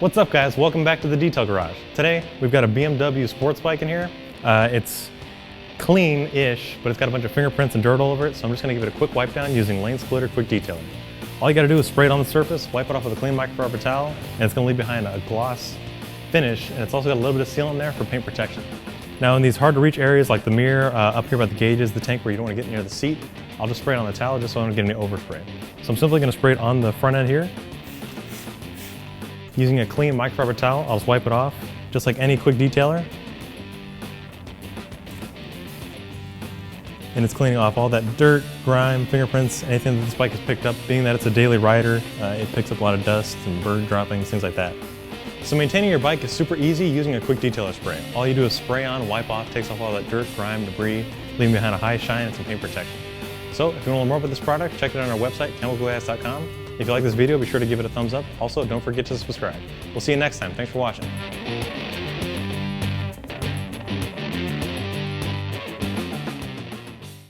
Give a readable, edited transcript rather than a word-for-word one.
What's up guys, welcome back to the Detail Garage. Today we've got a BMW sports bike in here. It's clean-ish, but it's got a bunch of fingerprints and dirt all over it, so I'm just gonna give it a quick wipe down using lane splitter quick detailing. All you gotta do is spray it on the surface, wipe it off with a clean microfiber towel, and it's gonna leave behind a gloss finish, and it's also got a little bit of sealant in there for paint protection. Now in these hard to reach areas like the mirror, up here by the gauges, the tank where you don't wanna get near the seat, I'll just spray it on the towel just so I don't get any overspray. So I'm simply gonna spray it on the front end here. Using a clean microfiber towel, I'll just wipe it off, just like any quick detailer. And it's cleaning off all that dirt, grime, fingerprints, anything that this bike has picked up. Being that it's a daily rider, it picks up a lot of dust and bird droppings, things like that. So maintaining your bike is super easy using a quick detailer spray. All you do is spray on, wipe off, takes off all that dirt, grime, debris, leaving behind a high shine and some paint protection. So if you want to learn more about this product, check it out on our website, chemicalgas.com. If you like this video, be sure to give it a thumbs up. Also, don't forget to subscribe. We'll see you next time. Thanks for watching.